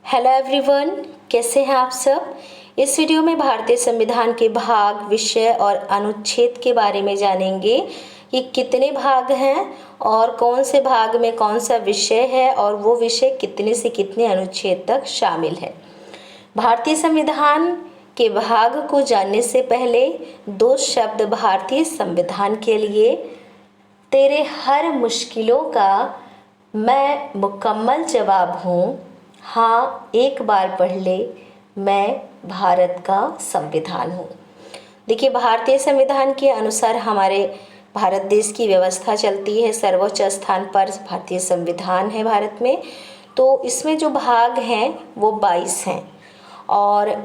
Hello everyone, कैसे हैं आप सब। इस वीडियो में भारतीय संविधान के भाग, विषय और अनुच्छेद के बारे में जानेंगे कि कितने भाग हैं और कौन से भाग में कौन सा विषय है और वो विषय कितने से कितने अनुच्छेद तक शामिल है। भारतीय संविधान के भाग को जानने से पहले दो शब्द भारतीय संविधान के लिए। तेरे हर मुश्किलों का मैं मुकम्मल जवाब हूँ, हाँ एक बार पढ़ ले, मैं भारत का संविधान हूँ। देखिए, भारतीय संविधान के अनुसार हमारे भारत देश की व्यवस्था चलती है। सर्वोच्च स्थान पर भारतीय संविधान है भारत में। तो इसमें जो भाग हैं वो 22 हैं और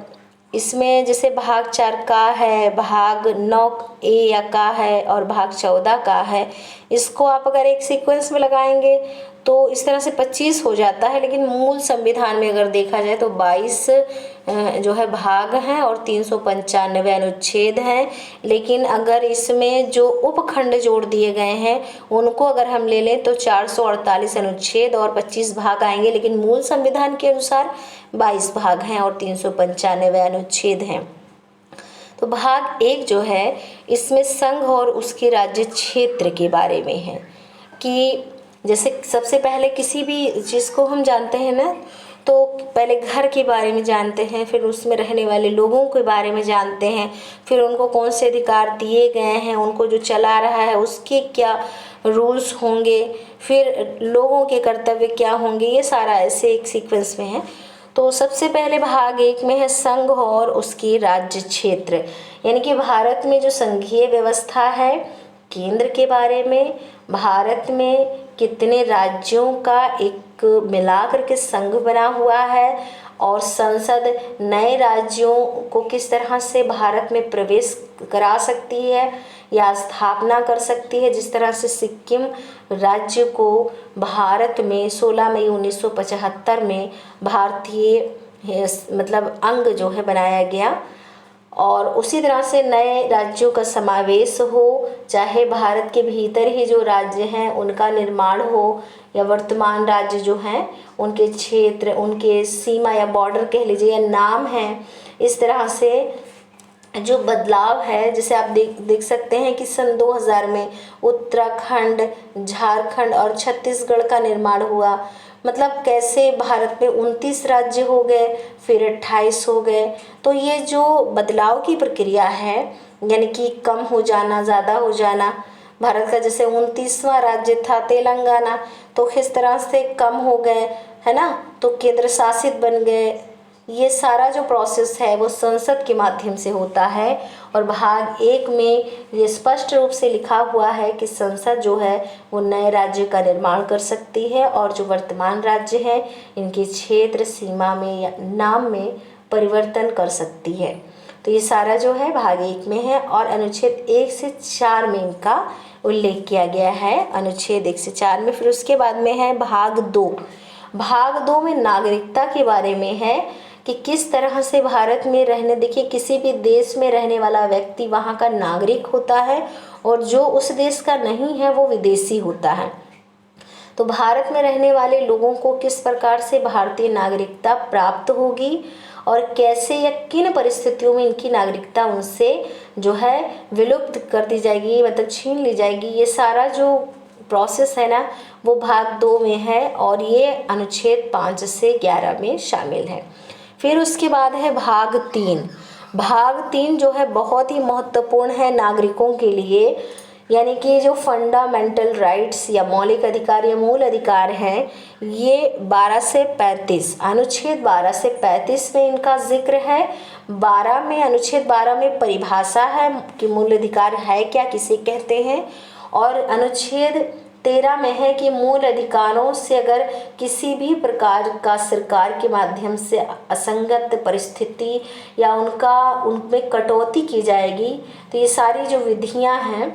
इसमें जैसे भाग 4 का है, भाग 9 ए या का है और भाग 14 का है। इसको आप अगर एक सीक्वेंस में लगाएंगे तो इस तरह से 25 हो जाता है, लेकिन मूल संविधान में अगर देखा जाए तो 22 जो है भाग हैं और 395 अनुच्छेद हैं। लेकिन अगर इसमें जो उपखंड जोड़ दिए गए हैं उनको अगर हम ले लें तो 448 अनुच्छेद और 25 भाग आएंगे, लेकिन मूल संविधान के अनुसार 22 भाग हैं और 395 अनुच्छेद हैं। तो भाग 1 जो है इसमें संघ और उसके राज्य क्षेत्र के बारे में है कि जैसे सबसे पहले किसी भी चीज़ को हम जानते हैं ना, तो पहले घर के बारे में जानते हैं, फिर उसमें रहने वाले लोगों के बारे में जानते हैं, फिर उनको कौन से अधिकार दिए गए हैं, उनको जो चला रहा है उसके क्या रूल्स होंगे, फिर लोगों के कर्तव्य क्या होंगे, ये सारा ऐसे एक सीक्वेंस में है। तो सबसे पहले भाग 1 में है संघ और उसके राज्य क्षेत्र, यानी कि भारत में जो संघीय व्यवस्था है, केंद्र के बारे में, भारत में कितने राज्यों का एक मिलाकर के संघ बना हुआ है और संसद नए राज्यों को किस तरह से भारत में प्रवेश करा सकती है या स्थापना कर सकती है। जिस तरह से सिक्किम राज्य को भारत में 16 मई 1975 में भारतीय मतलब अंग जो है बनाया गया, और उसी तरह से नए राज्यों का समावेश हो, चाहे भारत के भीतर ही जो राज्य हैं उनका निर्माण हो या वर्तमान राज्य जो हैं उनके क्षेत्र, उनके सीमा या बॉर्डर कह लीजिए या नाम हैं, इस तरह से जो बदलाव है। जैसे आप देख सकते हैं कि सन 2000 में उत्तराखंड, झारखंड और छत्तीसगढ़ का निर्माण हुआ। मतलब कैसे भारत में 29 राज्य हो गए, फिर 28 हो गए। तो ये जो बदलाव की प्रक्रिया है, यानी कि कम हो जाना, ज़्यादा हो जाना, भारत का जैसे 29वां राज्य था तेलंगाना, तो किस तरह से कम हो गए, है ना, तो केंद्र शासित बन गए। ये सारा जो प्रोसेस है वो संसद के माध्यम से होता है। और भाग 1 में ये स्पष्ट रूप से लिखा हुआ है कि संसद जो है वो नए राज्य का निर्माण कर सकती है और जो वर्तमान राज्य हैं इनके क्षेत्र, सीमा में या नाम में परिवर्तन कर सकती है। तो ये सारा जो है भाग 1 में है और अनुच्छेद 1 से 4 में इनका उल्लेख किया गया है, अनुच्छेद 1 से 4 में। फिर उसके बाद में है भाग 2। भाग 2 में नागरिकता के बारे में है कि किस तरह से भारत में रहने, देखिए किसी भी देश में रहने वाला व्यक्ति वहाँ का नागरिक होता है और जो उस देश का नहीं है वो विदेशी होता है। तो भारत में रहने वाले लोगों को किस प्रकार से भारतीय नागरिकता प्राप्त होगी और कैसे या किन परिस्थितियों में इनकी नागरिकता उनसे जो है विलुप्त कर दी जाएगी, मतलब छीन ली जाएगी, ये सारा जो प्रोसेस है ना वो भाग 2 में है और ये अनुच्छेद 5 से 11 में शामिल है। फिर उसके बाद है भाग 3। भाग 3 जो है बहुत ही महत्वपूर्ण है नागरिकों के लिए, यानी कि जो फंडामेंटल राइट्स या मौलिक अधिकार या मूल अधिकार हैं, ये 12 से 35, अनुच्छेद 12 से 35 में इनका जिक्र है। 12 में, अनुच्छेद 12 में परिभाषा है कि मूल अधिकार है क्या, किसे कहते हैं, और अनुच्छेद 13 में है कि मूल अधिकारों से अगर किसी भी प्रकार का सरकार के माध्यम से असंगत परिस्थिति या उनमें कटौती की जाएगी तो ये सारी जो विधियां हैं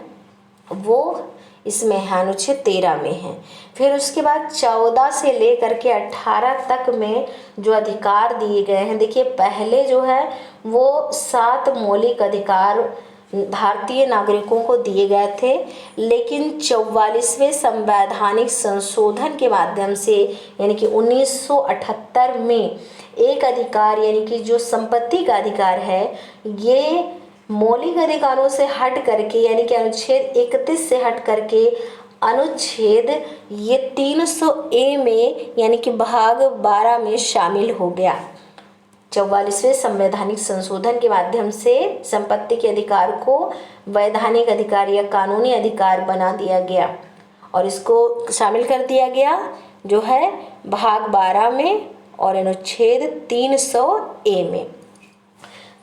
वो इसमें है, अनुच्छेद 13 में है। फिर उसके बाद 14 से लेकर के 18 तक में जो अधिकार दिए गए हैं, देखिए पहले जो है वो 7 मौलिक अधिकार भारतीय नागरिकों को दिए गए थे, लेकिन 44वें संवैधानिक संशोधन के माध्यम से यानी कि 1978 में एक अधिकार यानी कि जो संपत्ति का अधिकार है, ये मौलिक अधिकारों से हट करके यानी कि अनुच्छेद 31 से हट करके अनुच्छेद ये 300A में यानी कि भाग 12 में शामिल हो गया। 44वें संवैधानिक संशोधन के माध्यम से संपत्ति के अधिकार को वैधानिक अधिकार या कानूनी अधिकार बना दिया गया और इसको शामिल कर दिया गया जो है भाग 12 में और अनुच्छेद 300A में।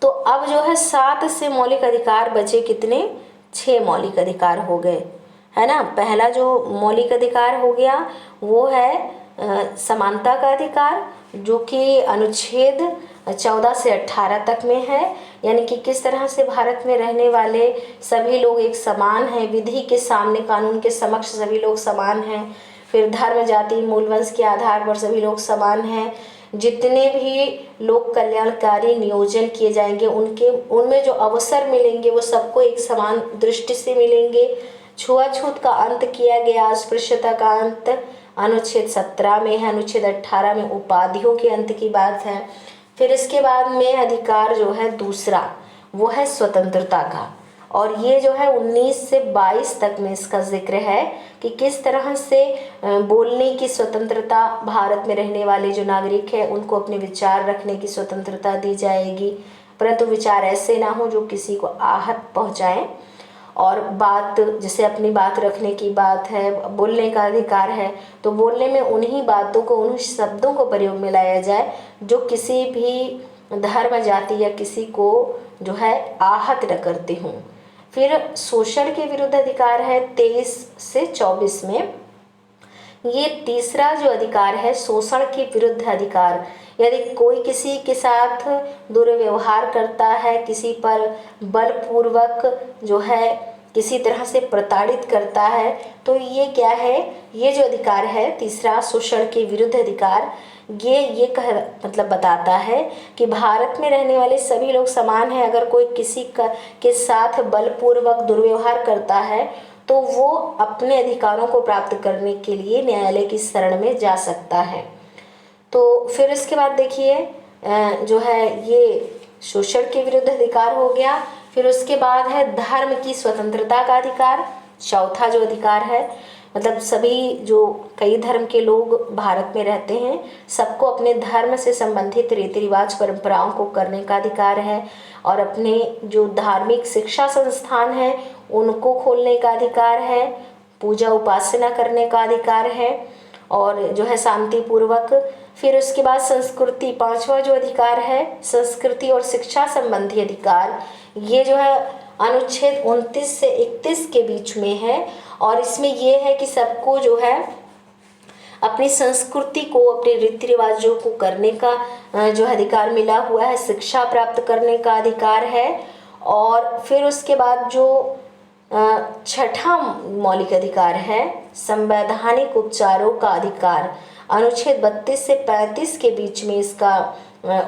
तो अब जो है 7 से मौलिक अधिकार बचे, कितने? 6 मौलिक अधिकार हो गए, है ना। पहला जो मौलिक अधिकार हो गया वो है समानता का अधिकार, जो कि अनुच्छेद 14 से 18 तक में है, यानी कि किस तरह से भारत में रहने वाले सभी लोग एक समान हैं, विधि के सामने कानून के समक्ष सभी लोग समान हैं। फिर धर्म जाति मूल वंश के आधार पर सभी लोग समान हैं। जितने भी लोग कल्याणकारी नियोजन किए जाएंगे उनमें जो अवसर मिलेंगे वो सबको एक समान दृष्टि से मिलेंगे। छुआछूत का अंत किया गया, अस्पृश्यता का अंत अनुच्छेद 17 में है। अनुच्छेद 18 में उपाधियों के अंत की बात है। फिर इसके बाद में अधिकार जो है दूसरा वो है स्वतंत्रता का, और ये जो है 19 से 22 तक में इसका जिक्र है कि किस तरह से बोलने की स्वतंत्रता, भारत में रहने वाले जो नागरिक हैं उनको अपने विचार रखने की स्वतंत्रता दी जाएगी, परंतु विचार ऐसे ना हो जो किसी को आहत पहुंचाएं। और बात, जैसे अपनी बात रखने की बात है, बोलने का अधिकार है, तो बोलने में उन्हीं बातों को, उन्हीं शब्दों को प्रयोग में लाया जाए जो किसी भी धर्म जाति या किसी को जो है आहत न करते हों। फिर शोषण के विरुद्ध अधिकार है 23 से 24 में। ये तीसरा जो अधिकार है शोषण के विरुद्ध अधिकार, यदि कोई किसी के साथ दुर्व्यवहार करता है, किसी पर बलपूर्वक जो है किसी तरह से प्रताड़ित करता है, तो ये क्या है, ये जो अधिकार है तीसरा शोषण के विरुद्ध अधिकार, ये मतलब बताता है कि भारत में रहने वाले सभी लोग समान हैं। अगर कोई किसी के साथ बलपूर्वक दुर्व्यवहार करता है तो वो अपने अधिकारों को प्राप्त करने के लिए न्यायालय की शरण में जा सकता है। तो फिर इसके बाद देखिए जो है ये शोषण के विरुद्ध अधिकार हो गया। फिर उसके बाद है धर्म की स्वतंत्रता का अधिकार, चौथा जो अधिकार है, मतलब सभी जो कई धर्म के लोग भारत में रहते हैं सबको अपने धर्म से संबंधित रीति रिवाज परंपराओं को करने का अधिकार है, और अपने जो धार्मिक शिक्षा संस्थान हैं उनको खोलने का अधिकार है, पूजा उपासना करने का अधिकार है, और जो है शांतिपूर्वक। फिर उसके बाद संस्कृति, पांचवा जो अधिकार है संस्कृति और शिक्षा संबंधी अधिकार, ये जो है अनुच्छेद 29 से 31 के बीच में है, और इसमें ये है कि सबको जो है अपनी संस्कृति को, अपने रीति रिवाजों को करने का जो अधिकार मिला हुआ है, शिक्षा प्राप्त करने का अधिकार है। और फिर उसके बाद जो छठा मौलिक अधिकार है संवैधानिक उपचारों का अधिकार, अनुच्छेद 32 से 35 के बीच में इसका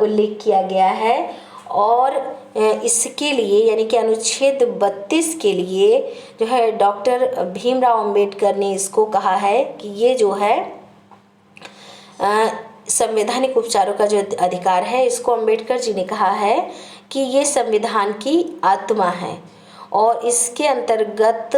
उल्लेख किया गया है, और इसके लिए यानी कि अनुच्छेद 32 के लिए जो है डॉक्टर भीमराव अंबेडकर ने इसको कहा है कि ये जो है संवैधानिक उपचारों का जो अधिकार है, इसको अंबेडकर जी ने कहा है कि ये संविधान की आत्मा है, और इसके अंतर्गत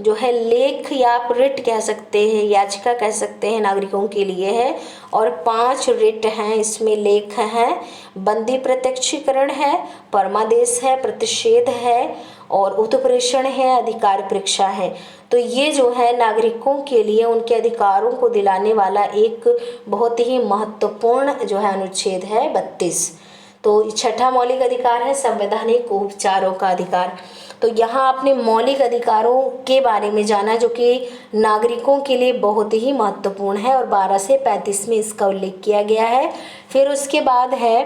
जो है लेख या आप रिट कह सकते हैं, याचिका कह सकते हैं, नागरिकों के लिए है। और 5 रिट हैं इसमें, लेख हैं, बंदी प्रत्यक्षीकरण है, परमादेश है, प्रतिषेध है, और उत्प्रेषण है, अधिकार परीक्षा है। तो ये जो है नागरिकों के लिए उनके अधिकारों को दिलाने वाला एक बहुत ही महत्वपूर्ण जो है अनुच्छेद है 32। तो छठा मौलिक अधिकार है संवैधानिक उपचारों का अधिकार। तो यहाँ आपने मौलिक अधिकारों के बारे में जाना जो कि नागरिकों के लिए बहुत ही महत्वपूर्ण है, और 12 से 35 में इसका उल्लेख किया गया है। फिर उसके बाद है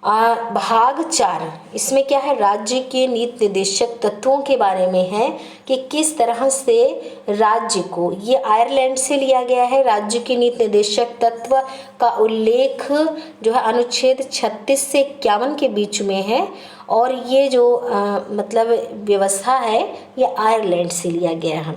भाग 4 इसमें क्या है, राज्य के नीति निर्देशक तत्वों के बारे में है कि किस तरह से राज्य को, ये आयरलैंड से लिया गया है। राज्य के नीति निर्देशक तत्व का उल्लेख जो है अनुच्छेद 36 से 51 के बीच में है, और ये जो मतलब व्यवस्था है ये आयरलैंड से लिया गया है।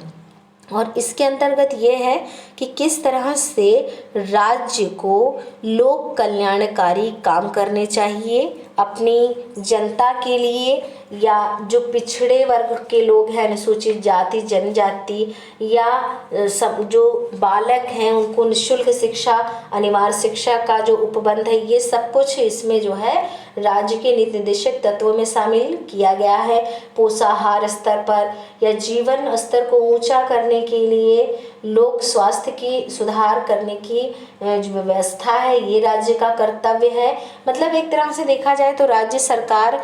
और इसके अंतर्गत ये है कि किस तरह से राज्य को लोक कल्याणकारी काम करने चाहिए अपनी जनता के लिए, या जो पिछड़े वर्ग के लोग हैं, अनुसूचित जाति जनजाति, या सब जो बालक हैं उनको निःशुल्क शिक्षा, अनिवार्य शिक्षा का जो उपबंध है, ये सब कुछ इसमें जो है राज्य के नीति निर्देशक तत्वों में शामिल किया गया है। पोषाहार स्तर पर या जीवन स्तर को ऊंचा करने के लिए लोक स्वास्थ्य की सुधार करने की जो व्यवस्था है ये राज्य का कर्तव्य है। मतलब एक तरह से देखा जाए तो राज्य सरकार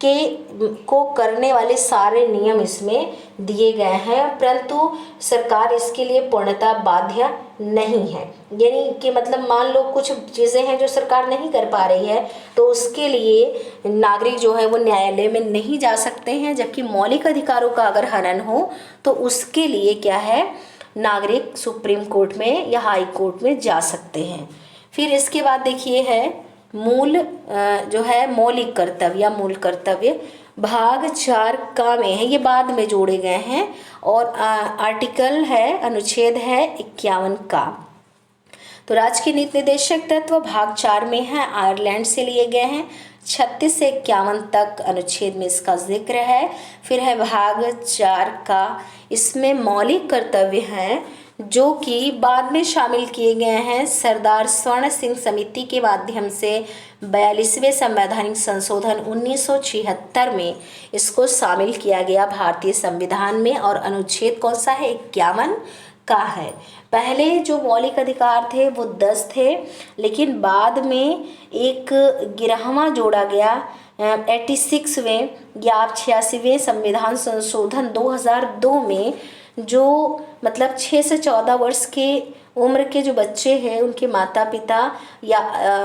को करने वाले सारे नियम इसमें दिए गए हैं, परंतु सरकार इसके लिए पूर्णतः बाध्य नहीं है। यानी कि मतलब मान लो कुछ चीज़ें हैं जो सरकार नहीं कर पा रही है तो उसके लिए नागरिक जो है वो न्यायालय में नहीं जा सकते हैं, जबकि मौलिक अधिकारों का अगर हनन हो तो उसके लिए क्या है, नागरिक सुप्रीम कोर्ट में या हाई कोर्ट में जा सकते हैं। फिर इसके बाद देखिए है मूल जो है मौलिक कर्तव्य या मूल कर्तव्य, भाग 4 का में है, ये बाद में जोड़े गए हैं, और आर्टिकल है, अनुच्छेद है 51 का। तो राज्य के नीति निर्देशक तत्व भाग 4 में है, आयरलैंड से लिए गए हैं, 36 से 51 तक अनुच्छेद में इसका जिक्र है। फिर है भाग 4 का, इसमें मौलिक कर्तव्य हैं जो कि बाद में शामिल किए गए हैं। सरदार स्वर्ण सिंह समिति के माध्यम से 42वें संवैधानिक संशोधन 1976 में इसको शामिल किया गया भारतीय संविधान में, और अनुच्छेद कौन सा है, 51 का है। पहले जो मौलिक अधिकार थे वो 10 थे, लेकिन बाद में एक 11वां जोड़ा गया 86वें या 86वें संविधान संशोधन 2002 में, जो मतलब 6 से 14 वर्ष के उम्र के जो बच्चे हैं उनके माता पिता या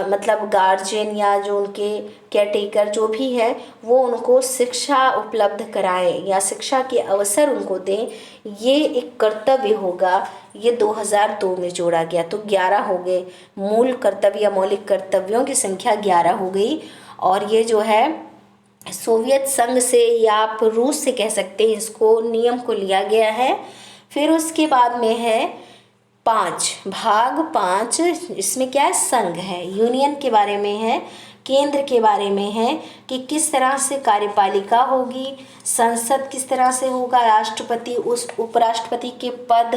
मतलब गार्जियन या जो उनके केयरटेकर जो भी है वो उनको शिक्षा उपलब्ध कराएं या शिक्षा के अवसर उनको दें, ये एक कर्तव्य होगा। ये 2002 में जोड़ा गया, तो 11 हो गए मूल कर्तव्य या मौलिक कर्तव्यों की संख्या 11 हो गई। और ये जो है सोवियत संघ से या आप रूस से कह सकते हैं, इसको नियम को लिया गया है। फिर उसके बाद में है 5, भाग 5, इसमें क्या है, संघ है, यूनियन के बारे में है, केंद्र के बारे में है कि किस तरह से कार्यपालिका होगी, संसद किस तरह से होगा, राष्ट्रपति उस उपराष्ट्रपति के पद,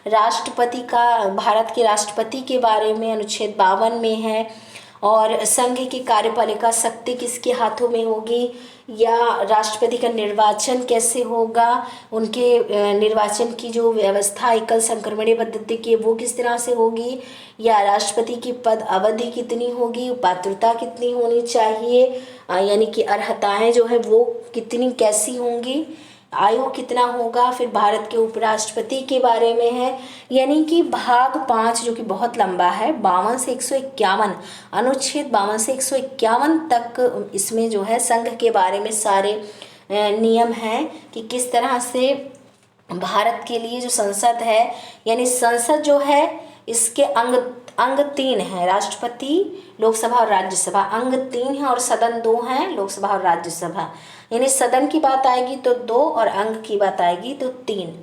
राष्ट्रपति का, भारत के राष्ट्रपति के बारे में अनुच्छेद 52 में है, और संघ की कार्यपालिका शक्ति किसके हाथों में होगी, या राष्ट्रपति का निर्वाचन कैसे होगा, उनके निर्वाचन की जो व्यवस्था एकल संक्रमणीय पद्धति की वो किस तरह से होगी, या राष्ट्रपति की पद अवधि कितनी होगी, पात्रता कितनी होनी चाहिए, यानी कि अर्हताएं जो है वो कितनी कैसी होंगी, आयु कितना होगा। फिर भारत के उपराष्ट्रपति के बारे में है। यानी कि भाग 5 जो कि बहुत लंबा है, 52 से 151, अनुच्छेद 52 से 151 तक इसमें जो है संघ के बारे में सारे नियम हैं कि किस तरह से भारत के लिए जो संसद है, यानी संसद जो है इसके अंग 3 है, राष्ट्रपति, लोकसभा और राज्यसभा, अंग 3 है, और सदन 2 हैं, लोकसभा और राज्यसभा। यानी सदन की बात आएगी तो 2 और अंग की बात आएगी तो 3।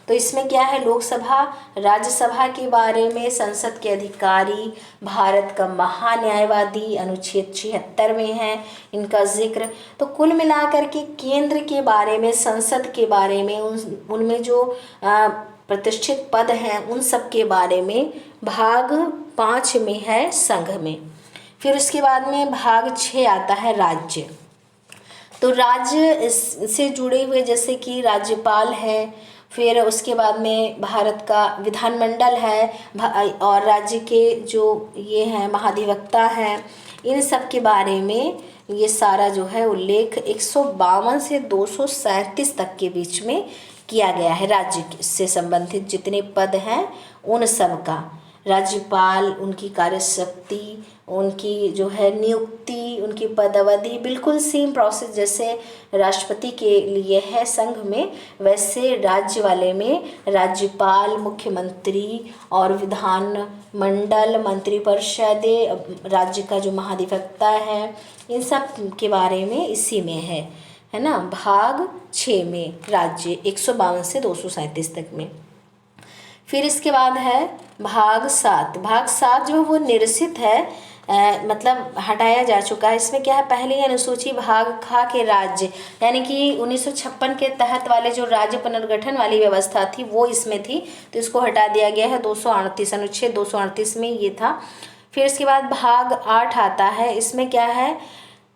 तो इसमें क्या है, लोकसभा राज्यसभा के बारे में, संसद के अधिकारी, भारत का महान्यायवादी अनुच्छेद 76 में है इनका जिक्र। तो कुल मिलाकर के केंद्र के बारे में, संसद के बारे में, उनमें जो प्रतिष्ठित पद हैं उन सब के बारे में भाग 5 में है संघ में। फिर उसके बाद में भाग 6 आता है राज्य। तो राज्य से जुड़े हुए जैसे कि राज्यपाल है, फिर उसके बाद में भारत का विधानमंडल है, और राज्य के जो ये हैं महाधिवक्ता हैं, इन सब के बारे में ये सारा जो है उल्लेख 152 से 237 तक के बीच में किया गया है। राज्य से संबंधित जितने पद हैं उन सब का राज्यपाल, उनकी कार्यशक्ति, उनकी जो है नियुक्ति, उनकी पदावधि बिल्कुल सेम प्रोसेस जैसे राष्ट्रपति के लिए है संघ में, वैसे राज्य वाले में राज्यपाल, मुख्यमंत्री और विधानमंडल, मंत्रिपरिषद, राज्य का जो महाधिवक्ता है, इन सब के बारे में इसी में है ना। भाग 6 में राज्य 152 से 237 तक में। फिर इसके बाद है भाग 7। भाग 7 जो वो निरसित है, मतलब हटाया जा चुका है। इसमें क्या है, पहले ही अनुसूची भाग खा के राज्य, यानी कि 1956 के तहत वाले जो राज्य पुनर्गठन वाली व्यवस्था थी वो इसमें थी, तो इसको हटा दिया गया है। 238 अनुच्छेद 238 में ये था। फिर इसके बाद भाग 8 आता है। इसमें क्या है,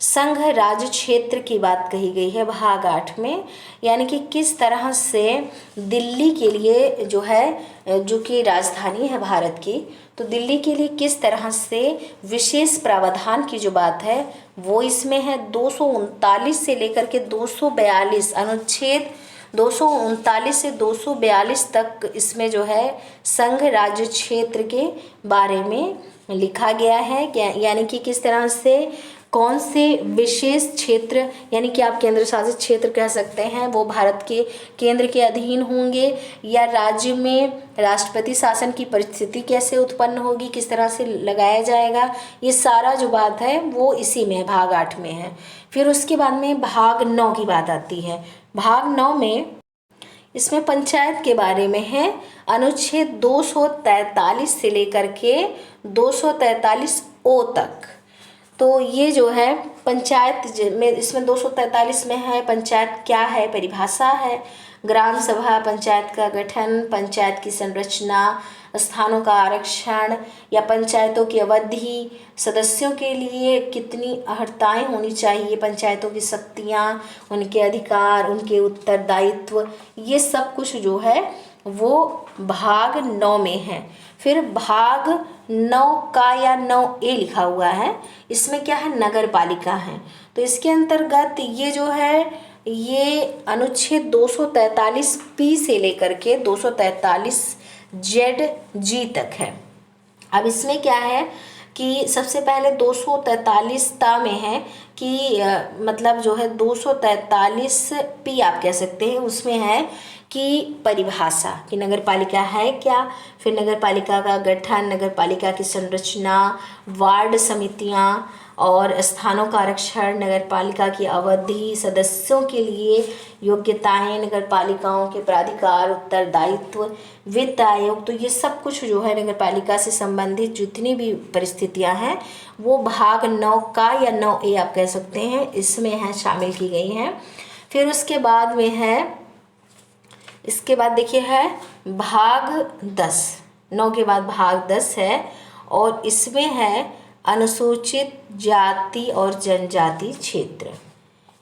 संघ राज्य क्षेत्र की बात कही गई है भाग 8 में, यानी कि किस तरह से दिल्ली के लिए जो है, जो कि राजधानी है भारत की, तो दिल्ली के लिए किस तरह से विशेष प्रावधान की जो बात है वो इसमें है। 239 से लेकर के 242 अनुच्छेद 239 से 242 तक इसमें जो है संघ राज्य क्षेत्र के बारे में लिखा गया है, यानी कि किस तरह से कौन से विशेष क्षेत्र, यानी कि आप केंद्र शासित क्षेत्र कह सकते हैं, वो भारत के केंद्र के अधीन होंगे, या राज्य में राष्ट्रपति शासन की परिस्थिति कैसे उत्पन्न होगी, किस तरह से लगाया जाएगा, ये सारा जो बात है वो इसी में भाग 8 में है। फिर उसके बाद में भाग 9 की बात आती है। भाग 9 में इसमें पंचायत के बारे में है। अनुच्छेद 243 से लेकर के 243 ओ तक, तो ये जो है पंचायत में, इसमें 243 में है पंचायत क्या है, परिभाषा है, ग्राम सभा, पंचायत का गठन, पंचायत की संरचना, स्थानों का आरक्षण या पंचायतों की अवधि, सदस्यों के लिए कितनी अर्हताएं होनी चाहिए, पंचायतों की शक्तियां, उनके अधिकार, उनके उत्तरदायित्व, ये सब कुछ जो है वो भाग 9 में है। फिर भाग 9 का या 9A लिखा हुआ है, इसमें क्या है, नगर पालिका है। तो इसके अंतर्गत ये जो है, ये अनुच्छेद 243 पी से लेकर के 243 ZG तक है। अब इसमें क्या है कि सबसे पहले 243 ता में है कि मतलब जो है 243 पी आप कह सकते हैं, उसमें है कि परिभाषा कि नगर पालिका है क्या, फिर नगर पालिका का गठन, नगर पालिका की संरचना, वार्ड समितियां और स्थानों का आरक्षण, नगर पालिका की अवधि, सदस्यों के लिए योग्यताएं, नगर पालिकाओं के प्राधिकार, उत्तरदायित्व, वित्त आयोग, तो ये सब कुछ जो है नगर पालिका से संबंधित जितनी भी परिस्थितियां हैं वो भाग 9 का या 9A आप कह सकते हैं, इसमें है, शामिल की गई हैं। फिर उसके बाद में है, इसके बाद देखिए है भाग 10, 9 के बाद भाग 10 है, और इसमें है अनुसूचित जाति और जनजाति क्षेत्र।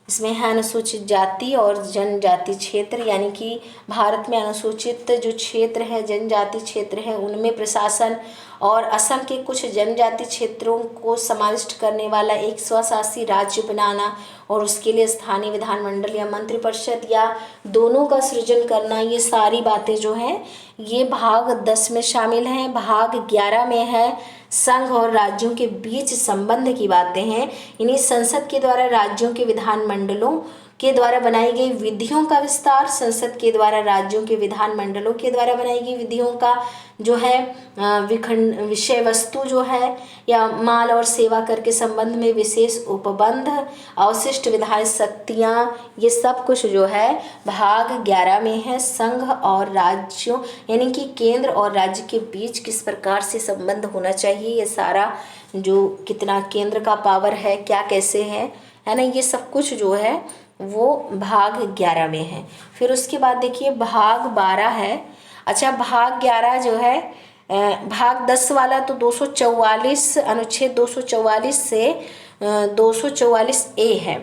इसमें है अनुसूचित जाति और जनजाति क्षेत्र, यानी कि भारत में अनुसूचित जो क्षेत्र है, जनजाति क्षेत्र है, उनमें प्रशासन और असम के कुछ जनजाति क्षेत्रों को समाविष्ट करने वाला एक स्वशासी राज्य बनाना और उसके लिए स्थानीय विधानमंडल या मंत्रिपरिषद या दोनों का सृजन करना, ये सारी बातें जो हैं ये भाग 10 में शामिल हैं। भाग 11 में है संघ और राज्यों के बीच संबंध की बातें हैं, यानी संसद के द्वारा राज्यों के विधानमंडलों के द्वारा बनाई गई विधियों का विस्तार, संसद के द्वारा राज्यों के विधानमंडलों के द्वारा बनाई गई विधियों का जो है विषय वस्तु जो है, या माल और सेवा कर के संबंध में विशेष उपबंध, अवशिष्ट विधायी शक्तियाँ, ये सब कुछ जो है भाग 11 में है। संघ और राज्यों यानी कि केंद्र और राज्य के बीच किस प्रकार से संबंध होना चाहिए, ये सारा जो कितना केंद्र का पावर है, क्या कैसे है ना, ये सब कुछ जो है वो भाग 11 में है। फिर उसके बाद देखिए भाग 12 है। अच्छा, भाग 11 जो है, भाग 10 वाला तो 244 अनुच्छेद 244 से 244A है।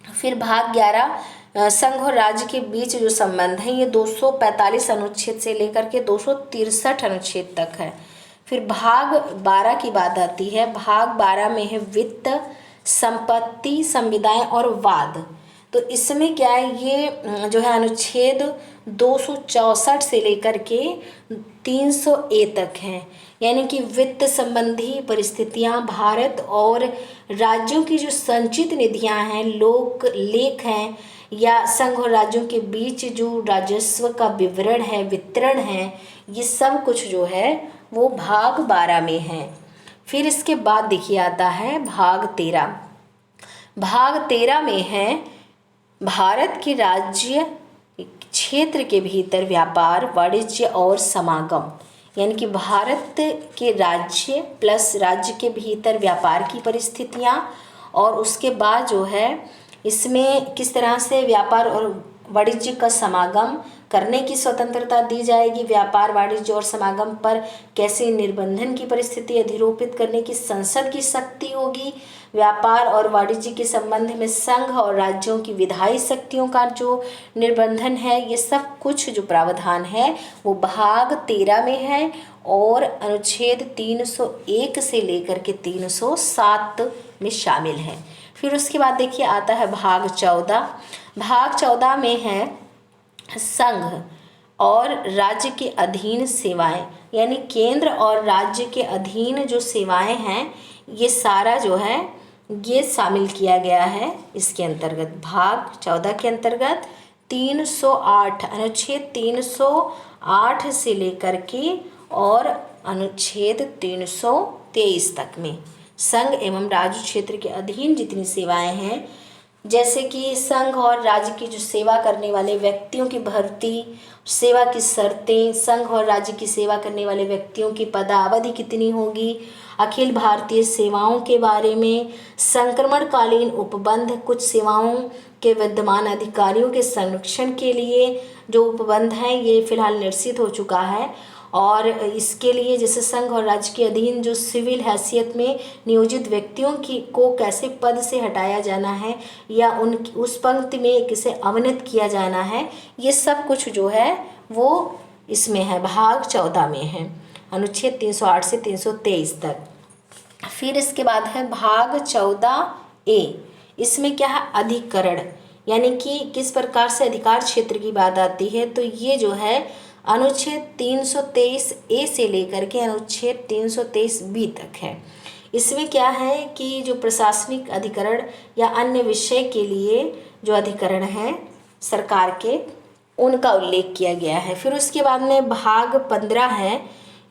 फिर भाग 11 संघ और राज्य के बीच जो संबंध है ये 245 अनुच्छेद से लेकर के 263 अनुच्छेद तक है। फिर भाग 12 की बात आती है। भाग 12 में है वित्त, संपत्ति, संविदाएं और वाद। तो इसमें क्या है, ये जो है अनुच्छेद 264 से लेकर के 300A तक हैं, यानी कि वित्त संबंधी परिस्थितियां, भारत और राज्यों की जो संचित निधियां हैं, लोक लेख हैं, या संघ और राज्यों के बीच जो राजस्व का विवरण है, वितरण है, ये सब कुछ जो है वो भाग 12 में है। फिर इसके बाद देखिए आता है भाग 13। भाग 13 में है भारत के राज्य क्षेत्र के भीतर व्यापार, वाणिज्य और समागम। यानी कि भारत के राज्य प्लस राज्य के भीतर व्यापार की परिस्थितियाँ, और उसके बाद जो है इसमें किस तरह से व्यापार और वाणिज्य का समागम करने की स्वतंत्रता दी जाएगी, व्यापार वाणिज्य और समागम पर कैसे निर्बंधन की परिस्थिति अधिरोपित करने की संसद की शक्ति होगी, व्यापार और वाणिज्य के संबंध में संघ और राज्यों की विधायी शक्तियों का जो निर्बंधन है, ये सब कुछ जो प्रावधान है वो भाग 13 में है और अनुच्छेद 301 से लेकर के 307 में शामिल है। फिर उसके बाद देखिए आता है भाग 14। भाग 14 में है संघ और राज्य के अधीन सेवाएं, यानी केंद्र और राज्य के अधीन जो सेवाएं हैं, ये सारा जो है ये शामिल किया गया है इसके अंतर्गत। भाग 14 के अंतर्गत 308 अनुच्छेद 308 से लेकर के और अनुच्छेद 323 तक में संघ एवं राज्य क्षेत्र के अधीन जितनी सेवाएं हैं, जैसे कि संघ और राज्य की जो सेवा करने वाले व्यक्तियों की भर्ती, सेवा की शर्तें, संघ और राज्य की सेवा करने वाले व्यक्तियों की पदावधि कितनी होगी, अखिल भारतीय सेवाओं के बारे में, संक्रमणकालीन उपबंध, कुछ सेवाओं के विद्यमान अधिकारियों के संरक्षण के लिए जो उपबंध है ये फिलहाल निरसित हो चुका है, और इसके लिए जैसे संघ और राज्य के अधीन जो सिविल हैसियत में नियोजित व्यक्तियों की को कैसे पद से हटाया जाना है या उस पंक्ति में किसे अवनत किया जाना है, ये सब कुछ जो है वो इसमें है, भाग 14 में है, अनुच्छेद 308 से 323 तक। फिर इसके बाद है भाग 14A। इसमें क्या है, अधिकरण, यानी कि किस प्रकार से अधिकार क्षेत्र की बात आती है, तो ये जो है अनुच्छेद 323A से लेकर के अनुच्छेद 323B तक है। इसमें क्या है कि जो प्रशासनिक अधिकरण या अन्य विषय के लिए जो अधिकरण है सरकार के, उनका उल्लेख किया गया है। फिर उसके बाद में भाग 15 है,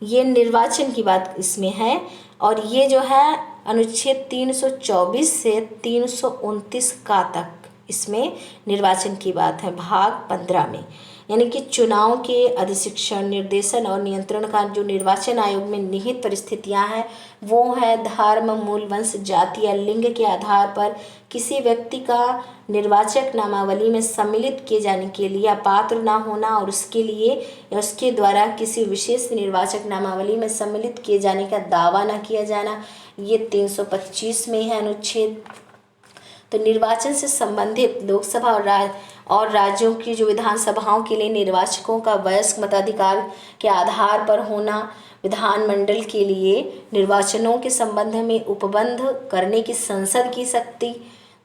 ये निर्वाचन की बात इसमें है, और ये जो है अनुच्छेद 324 से 329 का तक इसमें निर्वाचन की बात है भाग 15 में। यानी कि चुनाव के अधिशिक्षण, निर्देशन और नियंत्रण का जो निर्वाचन आयोग में निहित परिस्थितियां हैं वो है धर्म, मूल, वंश, जाति या लिंग के आधार पर किसी व्यक्ति का निर्वाचक नामावली में सम्मिलित किए जाने के लिए अपात्र ना होना, और उसके लिए या उसके द्वारा किसी विशेष निर्वाचक नामावली में सम्मिलित किए जाने का दावा न किया जाना, ये 325 में है अनुच्छेद। तो निर्वाचन से संबंधित लोकसभा और राज्यों की जो विधानसभाओं के लिए निर्वाचकों का वयस्क मताधिकार के आधार पर होना, विधानमंडल के लिए निर्वाचनों के संबंध में उपबंध करने की संसद की शक्ति,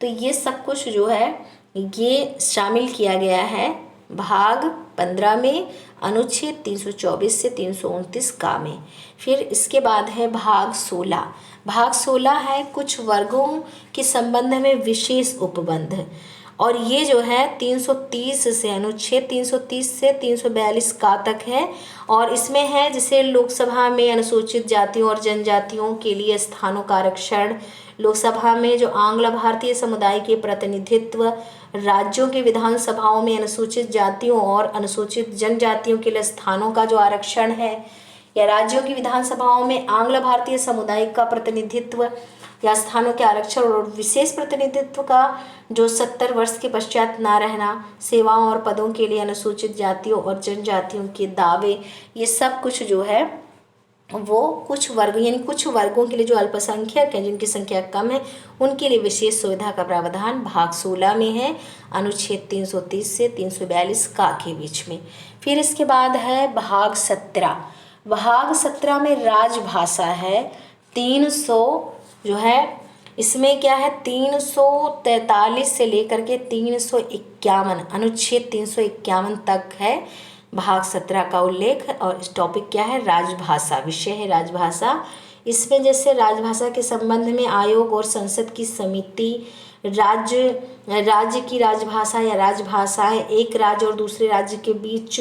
तो ये सब कुछ जो है ये शामिल किया गया है भाग 15 में अनुच्छेद 324 से 329 का में। फिर इसके बाद है भाग 16। भाग 16 है कुछ वर्गों के संबंध में विशेष उपबंध, और ये जो है 330 से अनुच्छेद 330 से 342 का तक है, और इसमें है जैसे लोकसभा में अनुसूचित जातियों और जनजातियों के लिए स्थानों का आरक्षण, लोकसभा में जो आंग्ल भारतीय समुदाय के प्रतिनिधित्व, राज्यों के विधानसभाओं में अनुसूचित जातियों और अनुसूचित जनजातियों के लिए स्थानों का जो आरक्षण है, या राज्यों की विधानसभाओं में आंग्ल भारतीय समुदाय का प्रतिनिधित्व या स्थानों के आरक्षण और विशेष प्रतिनिधित्व का जो 70 वर्ष के पश्चात ना रहना, सेवाओं और पदों के लिए अनुसूचित जातियों और जनजातियों के दावे, ये सब कुछ जो है वो कुछ वर्ग यानी कुछ वर्गों के लिए जो अल्पसंख्यक हैं, जिनकी संख्या कम है, उनके लिए विशेष सुविधा का प्रावधान भाग 16 में है अनुच्छेद 330 से 342 का के बीच में। फिर इसके बाद है भाग 17। भाग 17 में राजभाषा है 300 जो है, इसमें क्या है 343 से लेकर के 351 अनुच्छेद 351 तक है भाग 17 का उल्लेख। और इस टॉपिक क्या है, राजभाषा, विषय है राजभाषा। इसमें जैसे राजभाषा के संबंध में आयोग और संसद की समिति, राज्य की राजभाषा या राजभाषाएं, एक राज्य और दूसरे राज्य के बीच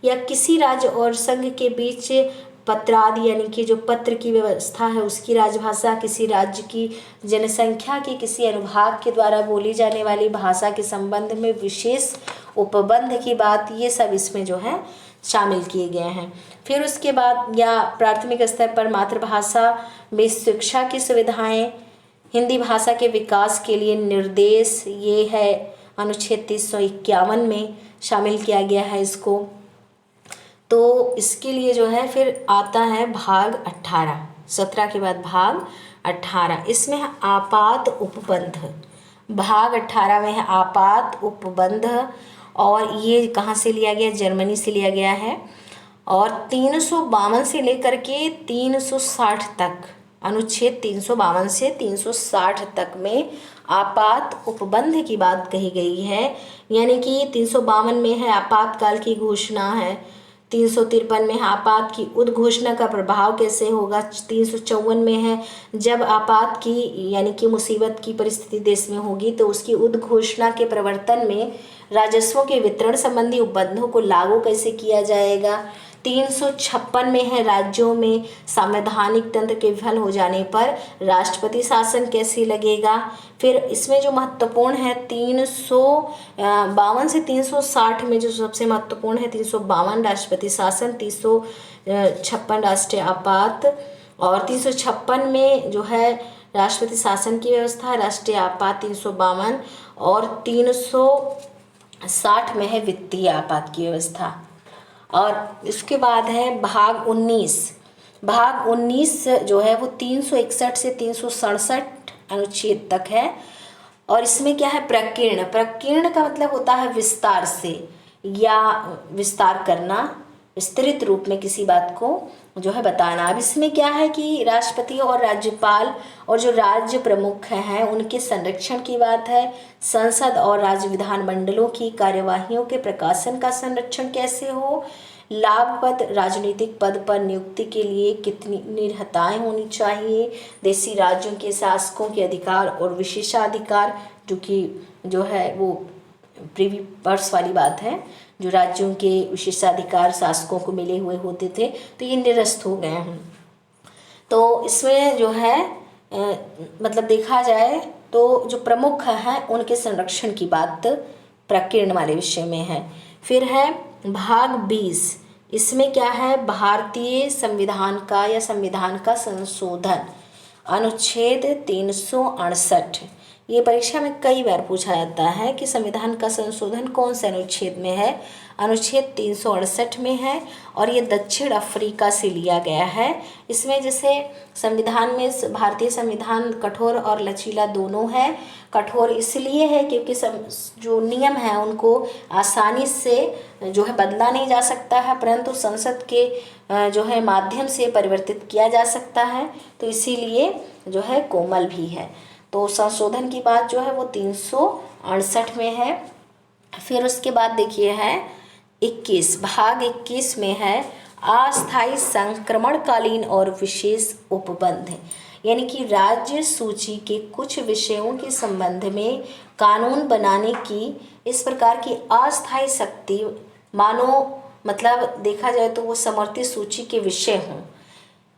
या किसी राज्य और संघ के बीच पत्रादि यानी कि जो पत्र की व्यवस्था है उसकी राजभाषा, किसी राज्य की जनसंख्या के किसी अनुभाग के द्वारा बोली जाने वाली भाषा के संबंध में विशेष उपबंध की बात, ये सब इसमें जो है शामिल किए गए हैं। फिर उसके बाद या प्राथमिक स्तर पर मातृभाषा में शिक्षा की सुविधाएं, हिंदी भाषा के विकास के लिए निर्देश, ये है अनुच्छेद 351 में शामिल किया गया है इसको। तो इसके लिए जो है फिर आता है भाग 18, 17 के बाद भाग 18, इसमें है आपात उपबंध। भाग 18 में है आपात उपबंध, और ये कहाँ से लिया गया, जर्मनी से लिया गया है। और 352 से लेकर के 360 तक, अनुच्छेद 352 से 360 तक में आपात उपबंध की बात कही गई है। यानी कि 352 में है आपातकाल की घोषणा है, 353 में है आपात की उद्घोषणा का प्रभाव कैसे होगा, 354 में है जब आपात की यानी कि मुसीबत की परिस्थिति देश में होगी तो उसकी उद्घोषणा के प्रवर्तन में राजस्वों के वितरण संबंधी उपबंधों को लागू कैसे किया जाएगा। 356 में है राज्यों में संवैधानिक तंत्र के विफल हो जाने पर राष्ट्रपति शासन कैसे लगेगा। फिर इसमें जो महत्वपूर्ण है 352 से 360 में जो सबसे महत्वपूर्ण है 352 राष्ट्रपति शासन, 356 राष्ट्रीय आपात, और 356 में जो है राष्ट्रपति शासन की व्यवस्था, राष्ट्रीय आपात 352, और 360 में है वित्तीय आपात की व्यवस्था। और इसके बाद है भाग 19। भाग 19 जो है वो 361 से 367 अनुच्छेद तक है। और इसमें क्या है, प्रकीर्ण। प्रकीर्ण का मतलब होता है विस्तार से या विस्तार करना, विस्तृत रूप में किसी बात को जो है बताना। अब इसमें क्या है कि राष्ट्रपति और राज्यपाल और जो राज्य प्रमुख हैं उनके संरक्षण की बात है। संसद और राज्य विधानमंडलों की कार्यवाहियों के प्रकाशन का संरक्षण कैसे हो, लाभप्रद राजनीतिक पद पर नियुक्ति के लिए कितनी निर्हताएं होनी चाहिए, देशी राज्यों के शासकों के अधिकार और विशेषाधिकार, जो है वो प्रीवी पर्स वाली बात है, जो राज्यों के विशेषाधिकार शासकों को मिले हुए होते थे तो ये निरस्त हो गए हैं। तो इसमें जो है मतलब देखा जाए तो जो प्रमुख हैं उनके संरक्षण की बात प्रकीर्ण वाले विषय में है। फिर है भाग 20, इसमें क्या है, भारतीय संविधान का या संविधान का संशोधन, अनुच्छेद 368। ये परीक्षा में कई बार पूछा जाता है कि संविधान का संशोधन कौन से अनुच्छेद में है। अनुच्छेद 368 में है और ये दक्षिण अफ्रीका से लिया गया है। इसमें जैसे संविधान में भारतीय संविधान कठोर और लचीला दोनों है। कठोर इसलिए है क्योंकि जो नियम है उनको आसानी से जो है बदला नहीं जा सकता है, परंतु संसद के जो है माध्यम से परिवर्तित किया जा सकता है, तो इसीलिए जो है कोमल भी है। तो संशोधन की बात जो है वो 368 में है। फिर उसके बाद देखिए है 21, भाग 21 में है अस्थायी संक्रमणकालीन और विशेष उपबंध, यानी कि राज्य सूची के कुछ विषयों के संबंध में कानून बनाने की इस प्रकार की अस्थायी शक्ति, मानो मतलब देखा जाए तो वो समर्थित सूची के विषय हों,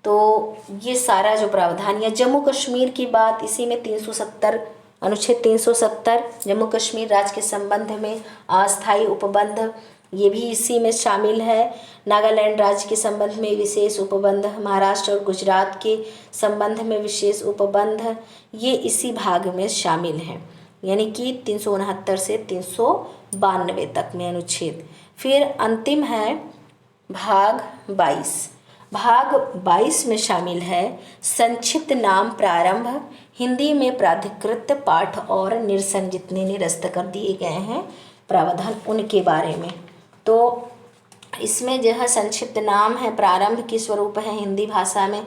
तो ये सारा जो प्रावधान, या जम्मू कश्मीर की बात इसी में 370 अनुच्छेद 370 जम्मू कश्मीर राज्य के संबंध में अस्थायी उपबंध, ये भी इसी में शामिल है। नागालैंड राज्य के संबंध में विशेष उपबंध, महाराष्ट्र और गुजरात के संबंध में विशेष उपबंध, ये इसी भाग में शामिल हैं, यानी कि 369 से 392 तक में अनुच्छेद। फिर अंतिम है भाग 22। भाग 22 में शामिल है संक्षिप्त नाम प्रारंभ, हिंदी में प्राधिकृत पाठ और निरसन जितने निरस्त कर दिए गए हैं प्रावधान उनके बारे में। तो इसमें जो है संक्षिप्त नाम है प्रारंभ की स्वरूप है हिंदी भाषा में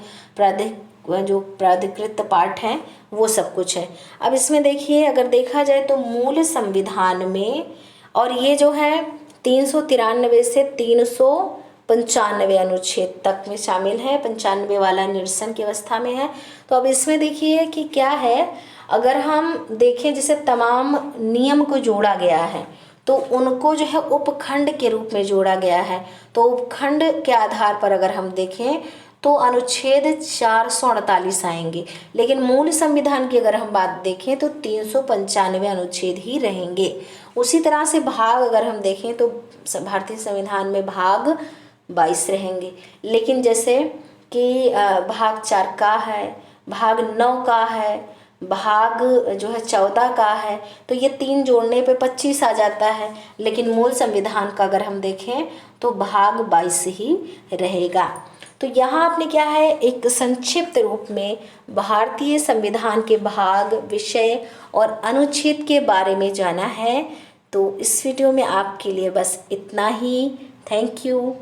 जो प्राधिकृत पाठ है वो सब कुछ है। अब इसमें देखिए अगर देखा जाए तो मूल संविधान में, और ये जो है 393 से 395 अनुच्छेद तक में शामिल है। 95 वाला निरसन की अवस्था में है। तो अब इसमें देखिए कि क्या है, अगर हम देखें जैसे तमाम नियम को जोड़ा गया है तो उनको जो है उपखंड के रूप में जोड़ा गया है। तो उपखंड के आधार पर अगर हम देखें तो अनुच्छेद 448 आएंगे, लेकिन मूल संविधान की अगर हम बात देखें तो 395 अनुच्छेद ही रहेंगे। उसी तरह से भाग अगर हम देखें तो भारतीय संविधान में भाग 22 रहेंगे, लेकिन जैसे कि भाग 4 का है, भाग 9 का है, भाग जो है 14 का है, तो ये 3 जोड़ने पे 25 आ जाता है। लेकिन मूल संविधान का अगर हम देखें तो भाग 22 ही रहेगा। तो यहाँ आपने क्या है, एक संक्षिप्त रूप में भारतीय संविधान के भाग, विषय और अनुच्छेद के बारे में जाना है। तो इस वीडियो में आपके लिए बस इतना ही। Thank you.